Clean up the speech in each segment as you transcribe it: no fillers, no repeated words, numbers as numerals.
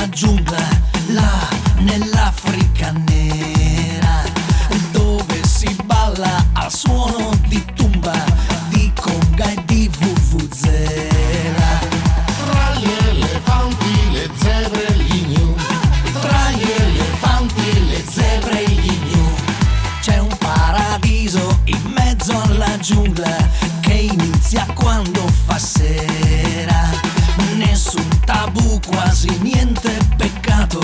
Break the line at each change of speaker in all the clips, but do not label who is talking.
alla giungla, là nell'Africa nera, dove si balla al suono di tumba, di conga e di vuvuzela.
Tra gli elefanti, le zebre e gli gnu,
Tra gli elefanti, le zebre e gli gnu, c'è un paradiso in mezzo alla giungla che inizia quando fa sera. Nessun tabù, quasi niente peccato,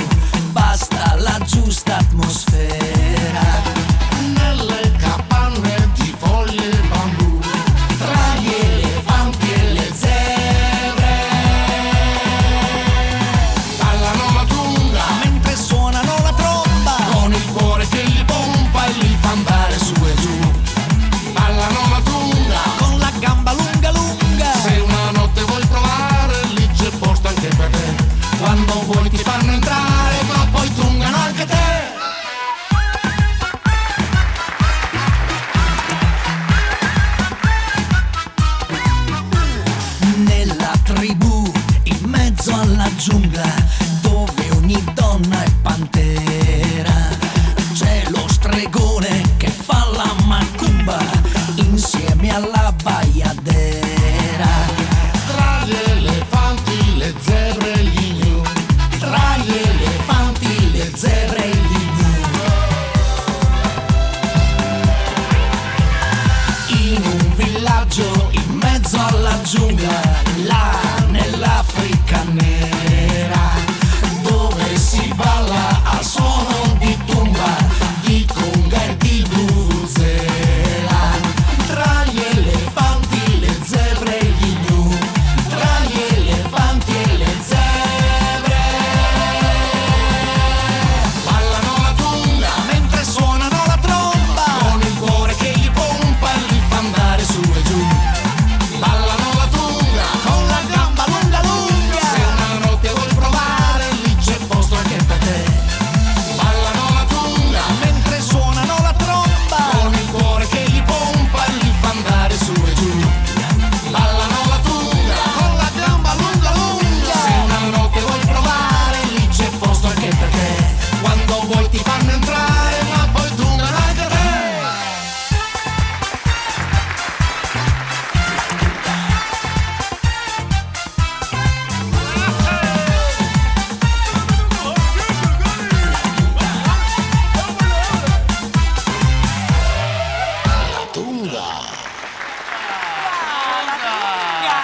basta la giusta atmosfera.
nelle capanne di foglie e bambù.
Tra gli elefanti e le zebre
Ballano la tunga,
mentre suonano la tromba,
con il cuore che gli pompa e li fa andare su e giù. Ballano la tunga,
con la gamba lunga lunga.
se una notte vuoi provare, lì c'è posto anche per te. Quando vuoi ti fanno entrare, ma poi tungano anche te.
Nella tribù, in mezzo alla giungla, dove ogni donna è pantera, c'è lo stregone che fa la macumba insieme alla baiadera.
Tra gli elefanti, le zebre e gli gnu,
Tra gli elefanti, le zebre e gli gnu, in un villaggio in mezzo alla giungla, là